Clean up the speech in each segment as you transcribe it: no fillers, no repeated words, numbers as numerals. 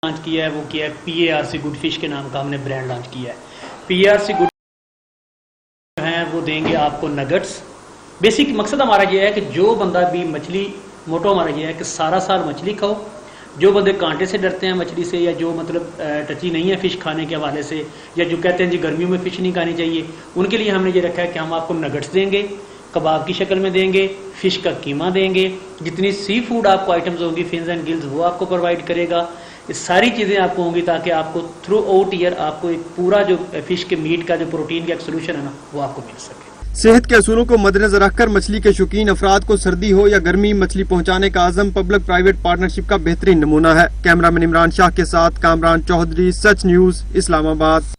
Launch किया है वो किया है PARC गुड फिश के नाम का हमने ब्रांड लॉन्च किया है। PARC गुड हैं वो देंगे आपको नगट्स। बेसिक मकसद हमारा ये है कि जो बंदा भी मछली, मोटो हमारा ये है कि सारा साल मछली खाओ। जो बंदे कांटे से डरते हैं मछली से, या जो मतलब टची नहीं है फ़िश खाने के हवाले से, या जो कहते हैं जी गर्मियों में फ़िश नहीं खानी चाहिए, उनके लिए हमने ये रखा है कि हम आपको नगट्स देंगे, कबाब की शक्ल में देंगे, फ़िश का कीमा देंगे, जितनी सी फूड आपको आइटम्स होंगी फिन्स एंड गिल्स वो आपको प्रोवाइड करेगा। ये सारी चीज़ें आपको होंगी ताकि आपको थ्रू आउट ईयर आपको एक पूरा जो फ़िश के मीट का जो प्रोटीन का एक सोल्यूशन है ना वो आपको मिल सके। सेहत के असूलों को मद्देनजर रखकर मछली के शौकीन अफराद को सर्दी हो या गर्मी मछली पहुंचाने का आज़म पब्लिक प्राइवेट पार्टनरशिप का बेहतरीन नमूना है। कैमरामैन इमरान शाह के साथ कामरान चौधरी, सच न्यूज़, इस्लामाबाद।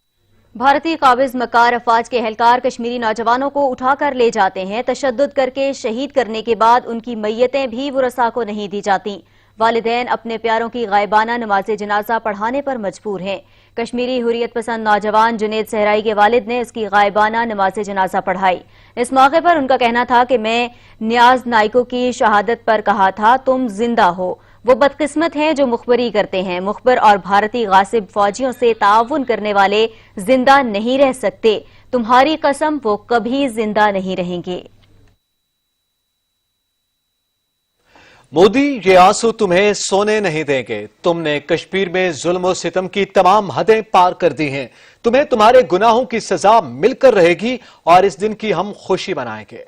भारतीय काबिज मकार अफवाज के एहलकार कश्मीरी नौजवानों को उठाकर ले जाते हैं। तशद्दुद करके शहीद करने के बाद उनकी मैयतें भी वरसा को नहीं दी जाती। वालिदैन अपने प्यारों की गायबाना नमाज जनाजा पढ़ाने पर मजबूर हैं। कश्मीरी हुर्रियत पसंद नौजवान जुनेद सहराई के वालिद ने इसकी गायबाना नमाज जनाजा पढ़ाई। इस मौके पर उनका कहना था कि मैं नियाज नाइको की शहादत पर कहा था तुम जिंदा हो। वो बदकिस्मत हैं जो मुखबरी करते हैं। मुखबर और भारतीय गासिब फौजियों से ताउन करने वाले जिंदा नहीं रह सकते। तुम्हारी कसम वो कभी जिंदा नहीं रहेंगे। मोदी, ये आंसू तुम्हें सोने नहीं देंगे। तुमने कश्मीर में जुल्म और सितम की तमाम हदें पार कर दी हैं। तुम्हें तुम्हारे गुनाहों की सजा मिलकर रहेगी और इस दिन की हम खुशी मनाएंगे।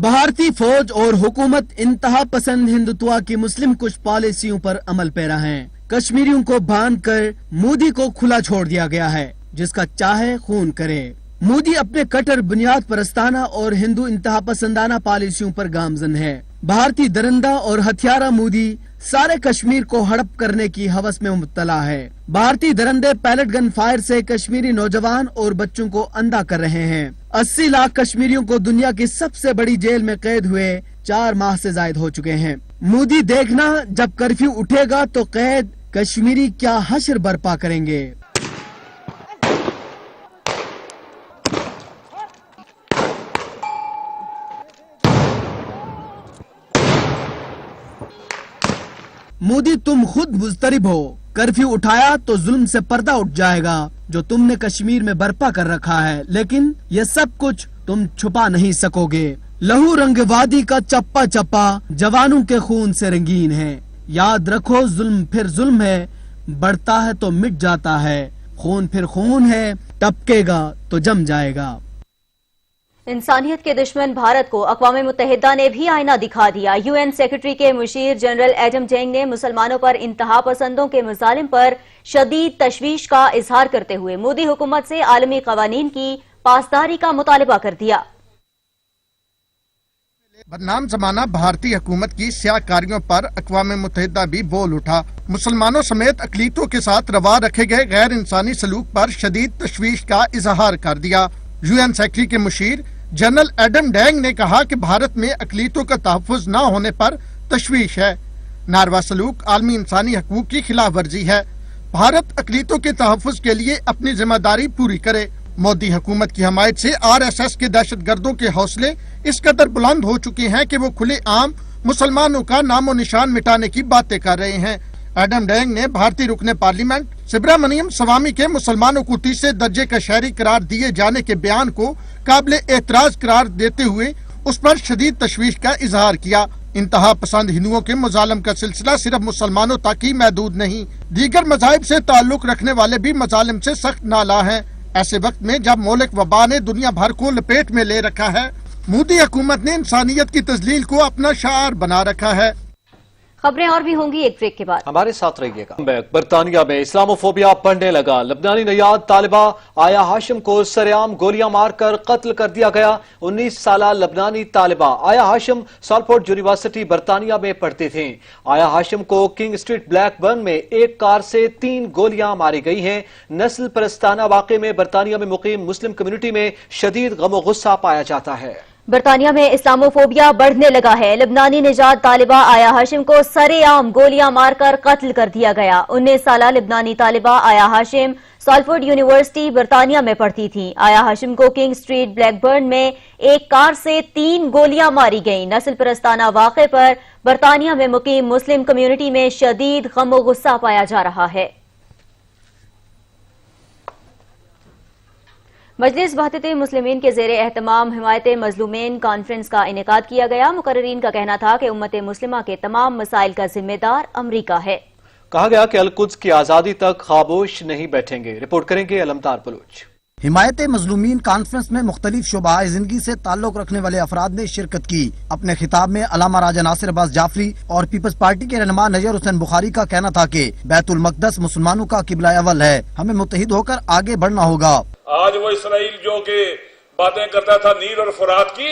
भारतीय फौज और हुकूमत इंतहा पसंद हिंदुत्व की मुस्लिम कुछ पॉलिसियों पर अमल पैरा हैं। कश्मीरियों को बांध कर मोदी को खुला छोड़ दिया गया है, जिसका चाहे खून करे। मोदी अपने कट्टर बुनियाद परस्ताना और हिंदू इंतहा पसंदाना पॉलिसियों पर गामजन है। भारतीय दरिंदा और हथियारा मोदी सारे कश्मीर को हड़प करने की हवस में मुब्तला है। भारतीय दरिंदे पैलेट गन फायर से कश्मीरी नौजवान और बच्चों को अंधा कर रहे हैं। 80 लाख कश्मीरियों को दुनिया की सबसे बड़ी जेल में कैद हुए 4 माह से जायद हो चुके हैं। मोदी देखना, जब कर्फ्यू उठेगा तो कैद कश्मीरी क्या हश्र बर्पा करेंगे। मोदी, तुम खुद मुस्तरिब हो। कर्फ्यू उठाया तो जुल्म से पर्दा उठ जाएगा जो तुमने कश्मीर में बर्पा कर रखा है, लेकिन ये सब कुछ तुम छुपा नहीं सकोगे। लहू रंगवादी का चप्पा चप्पा जवानों के खून से रंगीन है। याद रखो, जुल्म फिर जुल्म है, बढ़ता है तो मिट जाता है। खून फिर खून है, टपकेगा तो जम जाएगा। इंसानियत के दुश्मन भारत को अक़वाम मुत्तहिदा ने भी आईना दिखा दिया। UN सेक्रेटरी के मुशीर जनरल एडम डेंग ने मुसलमानों पर इंतहा पसंदों के मज़ालिम पर शदीद तशवीश का इजहार करते हुए मोदी हुकूमत से आलमी क़वानीन की पासदारी का मुतालबा कर दिया। बदनाम जमाना भारतीय हुकूमत की स्याहकारियों पर अक़वाम मुत्तहिदा भी बोल उठा। मुसलमानों समेत अक़लीतों के साथ रवा रखे गए गैर इंसानी सलूक पर शदीद तशवीश का इजहार कर दिया। UN सेक्रेटरी के मुशीर जनरल एडम डेंग ने कहा कि भारत में अक़लीतों का तहफ़्फ़ुज़ न होने पर तशवीश है। नारवा सलूक आलमी इंसानी हकूक़ की खिलाफ वर्जी है। भारत अक़लीतों के तहफ़्फ़ुज़ के लिए अपनी जिम्मेदारी पूरी करे। मोदी हुकूमत की हमायत से RSS के दहशतगर्दों के हौसले इस कदर बुलंद हो चुके हैं कि वो खुले आम मुसलमानों का नामो निशान मिटाने की बातें कर रहे हैं। एडम डेंग ने भारतीय रुकने पार्लियामेंट सुब्रमण्यम स्वामी के मुसलमानों को तीसरे दर्जे का शहरी करार दिए जाने के बयान को काबिल एतराज करार देते हुए उस पर शदीद तशवीश का इजहार किया। इंतहा पसंद हिंदुओं के मुजालम का सिलसिला सिर्फ मुसलमानों तक ही महदूद नहीं, दीगर मज़ाहिब से ताल्लुक रखने वाले भी मजालिम से सख्त नाला हैं। ऐसे वक्त में जब मौलिक वबा ने दुनिया भर को लपेट में ले रखा है, मोदी हुकूमत ने इंसानियत की तजलील को अपना शार बना रखा है। खबरें और भी होंगी एक ब्रेक के बाद, हमारे साथ रहिएगा। बरतानिया में इस्लामोफोबिया बढ़ने लगा। लबनानी नयाद तालिबा आया हाशिम को सरेआम गोलियां मारकर कत्ल कर दिया गया। 19 साल लबनानी तालिबा आया हाशिम सालफोर्ड यूनिवर्सिटी बरतानिया में पढ़ती थी। आया हाशिम को किंग स्ट्रीट ब्लैकबर्न में एक कार से 3 गोलियां मारी गई हैं। नस्ल परस्ताना वाक़े में बरतानिया में मुकीम मुस्लिम कम्युनिटी में शदीद गम व गुस्सा पाया जाता है। برطانیہ میں اسلاموفوبیا بڑھنے لگا ہے۔ لبنانی نژاد طالبہ آیا ہاشم کو سرے عام گولیاں مار کر قتل کر دیا گیا۔ 19 سالہ لبنانی طالبہ آیا ہاشم سالفورڈ یونیورسٹی برطانیہ میں پڑھتی تھی۔ آیا ہاشم کو کنگ سٹریٹ بلیک برن میں ایک کار سے 3 گولیاں ماری گئیں۔ نسل پرستانہ واقعے پر برطانیہ میں مقیم مسلم کمیونٹی میں شدید غم و غصہ پایا جا رہا ہے۔ مجلس وحدت المسلمین کے زیر اہتمام حمایت مظلومین کانفرنس کا انعقاد کیا گیا۔ مقررین کا کہنا تھا کہ امت مسلمہ کے تمام مسائل کا ذمہ دار امریکہ ہے۔ کہا گیا کہ القدس کی آزادی تک خاموش نہیں بیٹھیں گے۔ رپورٹ کریں گے علمدار بلوچ۔ حمایت مظلومین کانفرنس میں مختلف شعبہ زندگی سے تعلق رکھنے والے افراد نے شرکت کی۔ اپنے خطاب میں علامہ راجہ ناصر عباس جعفری اور پیپلز پارٹی کے رہنما نجر حسین بخاری کا کہنا تھا کہ بیت المقدس مسلمانوں کا قبلہ اول ہے، ہمیں متحد ہو کر آگے بڑھنا ہوگا۔ آج وہ اسرائیل جو کہ باتیں کرتا تھا نیل اور فرات کی،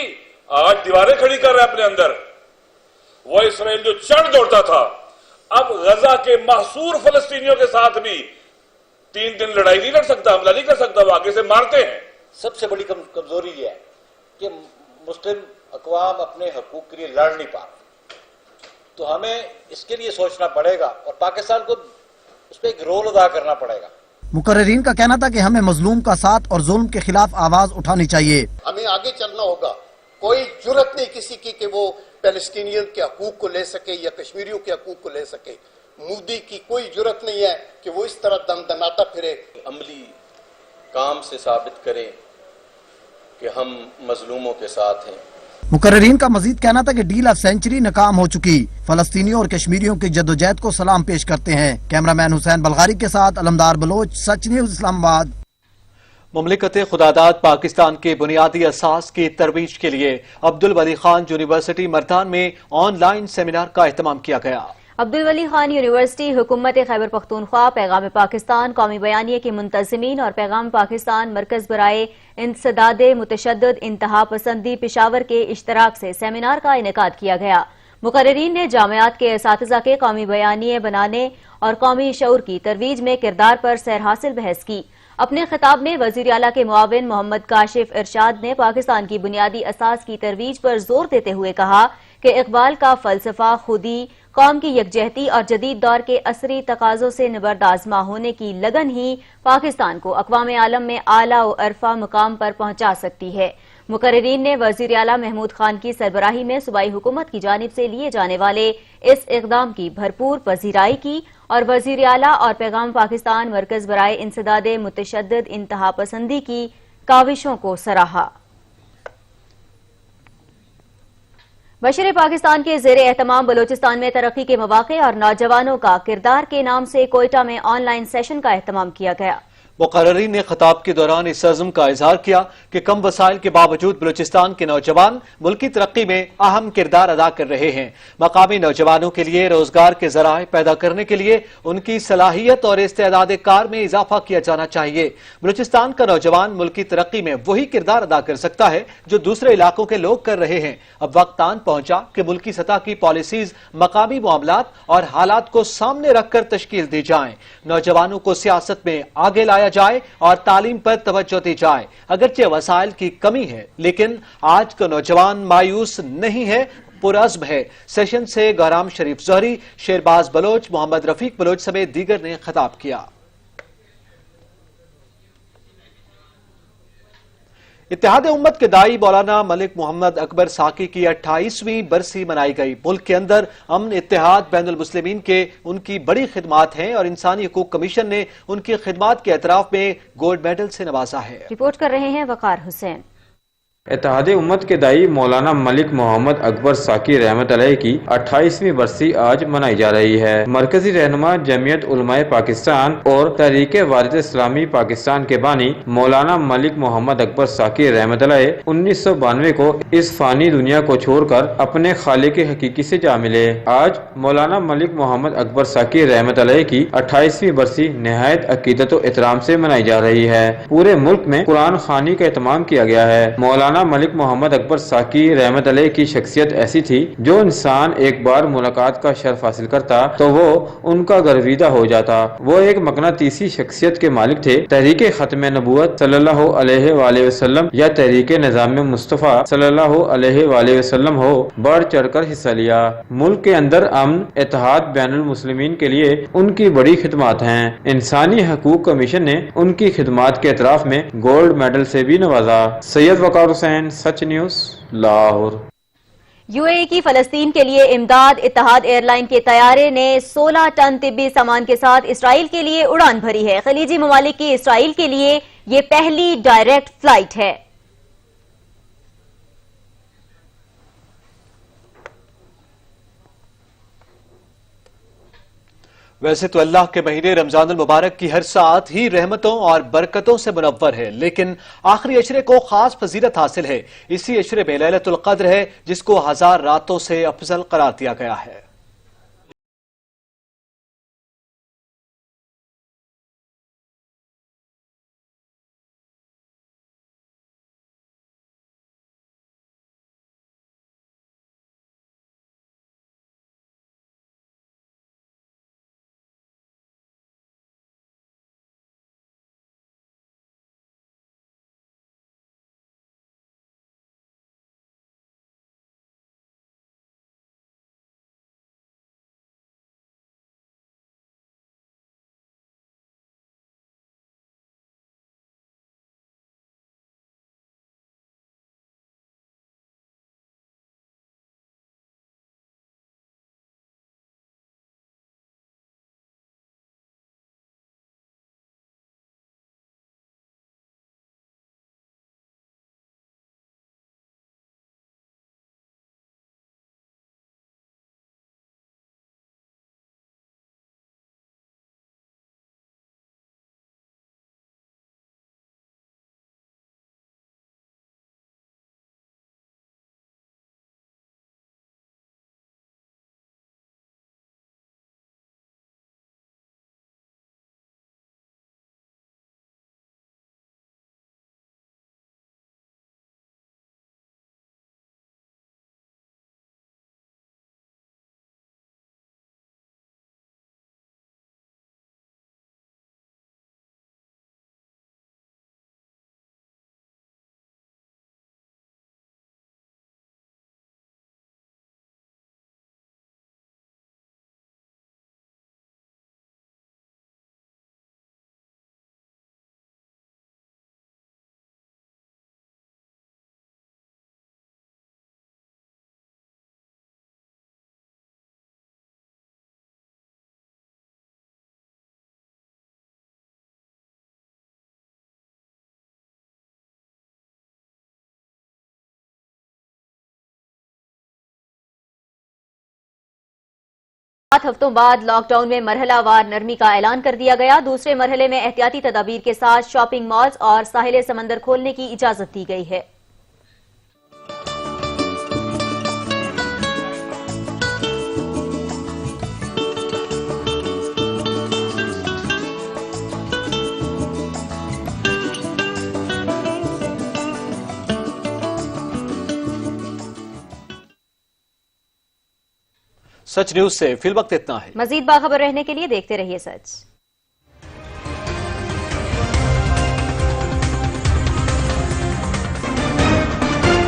آج دیواریں کھڑی کر رہا ہے اپنے اندر۔ وہ اسرائیل جو چڑھ دوڑتا تھا، اب غزہ کے محصور فلسطینیوں کے ساتھ بھی 3 دن لڑائی نہیں لڑ سکتا، حملہ نہیں کر سکتا، وہ آگے سے مارتے ہیں۔ سب سے بڑی کمزوری یہ ہے کہ مسلم اقوام اپنے حقوق کے لیے لڑ نہیں پا رہے، تو ہمیں اس کے لیے سوچنا پڑے گا اور پاکستان کو اس پہ ایک رول ادا کرنا پڑے گا۔ مقررین کا کہنا تھا کہ ہمیں مظلوم کا ساتھ اور ظلم کے خلاف آواز اٹھانی چاہیے۔ ہمیں آگے چلنا ہوگا، کوئی جرت نہیں کسی کی کہ وہ پیلسٹینین کے حقوق کو لے سکے یا کشمیریوں کے حقوق کو لے سکے۔ مودی کی کوئی جرت نہیں ہے کہ وہ اس طرح دندناتا پھرے۔ عملی کام سے ثابت کریں کہ ہم مظلوموں کے ساتھ ہیں۔ مقررین کا مزید کہنا تھا کہ ڈیل آف سینچری ناکام ہو چکی، فلسطینیوں اور کشمیریوں کی جدوجہد کو سلام پیش کرتے ہیں۔ کیمرہ مین حسین بلغاری کے ساتھ علمدار بلوچ، سچ نیوز اسلام آباد۔ مملکت خداداد پاکستان کے بنیادی اساس کی ترویج کے لیے عبدالولی خان یونیورسٹی مردان میں آن لائن سیمینار کا اہتمام کیا گیا۔ عبدالولی خان یونیورسٹی حکومت خیبر پختونخوا، پیغام پاکستان، قومی بیانیے کے منتظمین اور پیغام پاکستان مرکز برائے انسداد متشدد انتہا پسندی پشاور کے اشتراک سے سیمینار کا انعقاد کیا گیا۔ مقررین نے جامعات کے اساتذہ کے قومی بیانیے بنانے اور قومی شعور کی ترویج میں کردار پر سیر حاصل بحث کی۔ اپنے خطاب میں وزیر اعلیٰ کے معاون محمد کاشف ارشاد نے پاکستان کی بنیادی اساس کی ترویج پر زور دیتے ہوئے کہا کہ اقبال کا فلسفہ خودی، قوم کی یکجہتی اور جدید دور کے عصری تقاضوں سے نبرد آزما ہونے کی لگن ہی پاکستان کو اقوام عالم میں اعلیٰ و عرفہ مقام پر پہنچا سکتی ہے۔ مقررین نے وزیر اعلیٰ محمود خان کی سربراہی میں صوبائی حکومت کی جانب سے لیے جانے والے اس اقدام کی بھرپور پذیرائی کی اور وزیر اعلیٰ اور پیغام پاکستان مرکز برائے انسداد متشدد انتہا پسندی کی کاوشوں کو سراہا۔ بشر پاکستان کے زیر اہتمام بلوچستان میں ترقی کے مواقع اور نوجوانوں کا کردار کے نام سے کوئٹہ میں آن لائن سیشن کا اہتمام کیا گیا۔ مقررین نے خطاب کے دوران اس عزم کا اظہار کیا کہ کم وسائل کے باوجود بلوچستان کے نوجوان ملکی ترقی میں اہم کردار ادا کر رہے ہیں۔ مقامی نوجوانوں کے لیے روزگار کے ذرائع پیدا کرنے کے لیے ان کی صلاحیت اور استعداد کار میں اضافہ کیا جانا چاہیے۔ بلوچستان کا نوجوان ملکی ترقی میں وہی کردار ادا کر سکتا ہے جو دوسرے علاقوں کے لوگ کر رہے ہیں۔ اب وقت آن پہنچا کہ ملکی سطح کی پالیسیز مقامی معاملات اور حالات کو سامنے رکھ کر تشکیل دی جائیں۔ نوجوانوں کو سیاست میں آگے لایا جائے اور تعلیم پر توجہ دی جائے۔ اگرچہ وسائل کی کمی ہے لیکن آج کا نوجوان مایوس نہیں ہے، پرعزم ہے۔ سیشن سے گورام شریف زہری، شیرباز بلوچ، محمد رفیق بلوچ سمیت دیگر نے خطاب کیا۔ اتحاد امت کے داعی مولانا ملک محمد اکبر ساکی کی 28ویں برسی منائی گئی۔ ملک کے اندر امن، اتحاد، بین المسلمین کے ان کی بڑی خدمات ہیں اور انسانی حقوق کمیشن نے ان کی خدمات کے اعتراف میں گولڈ میڈل سے نوازا ہے۔ رپورٹ کر رہے ہیں وقار حسین۔ اتحاد امت کے داعی مولانا ملک محمد اکبر ساکی رحمت علیہ کی 28ویں برسی آج منائی جا رہی ہے۔ مرکزی رہنما جمعیت علماء پاکستان اور تحریک وارث اسلامی پاکستان کے بانی مولانا ملک محمد اکبر ساکی رحمت علیہ 1992 کو اس فانی دنیا کو چھوڑ کر اپنے خالق حقیقی سے جا ملے۔ آج مولانا ملک محمد اکبر ساکی رحمت علیہ کی 28ویں برسی نہایت عقیدت و احترام سے منائی جا رہی ہے۔ پورے ملک میں قرآن خوانی کا اہتمام کیا گیا ہے۔ مولانا मौलाना मलिक मोहम्मद अकबर साकी रहमत अलैह की शख्सियत ऐसी थी, जो इंसान एक बार मुलाकात का शर्फ हासिल करता तो वो उनका गर्विदा हो जाता। वो एक मकनातीसी शख्सियत के मालिक थे। तहरीक खत्म नबूवत सल्लल्लाहु अलैहि वसल्लम या तहरीक निज़ाम मुस्तफ़ा सल्लल्लाहु अलैहि वसल्लम हो, बढ़ चढ़कर हिस्सा लिया। मुल्क के अंदर अमन, इत्तेहाद, बैनुल मुस्लिमीन के लिए उनकी बड़ी खिदमत हैं। इंसानी हकूक कमीशन ने उनकी खिदमत के एतराफ में गोल्ड मेडल से भी नवाजा। सैयद वकार हुसैन, सच न्यूज़, लाहौर। यूएई की फलस्तीन के लिए इमदाद इत्तेहाद एयरलाइन के तैयारे ने 16 टन तिब्बी सामान के साथ इसराइल के लिए उड़ान भरी है। खलीजी ममालिक की इसराइल के लिए ये पहली डायरेक्ट फ्लाइट है। वैसे तो अल्लाह के महीने रमजानुल मुबारक की हर साथ ही रहमतों और बरकतों से मुनव्वर है, लेकिन आखिरी अशरे को खास फजीलत हासिल है। इसी अशरे में लैलतुल क़द्र है, जिसको 1000 रातों से अफजल करार दिया गया है। हफ्तों बाद लॉकडाउन में मरहलावार नरमी का ऐलान कर दिया गया। दूसरे मरहले में एहतियाती तदाबीर के साथ शॉपिंग मॉल्स और साहिल समंदर खोलने की इजाजत दी गई है। सच न्यूज से फिल वक्त इतना है। मजीद बाखबर रहने के लिए देखते रहिए सच।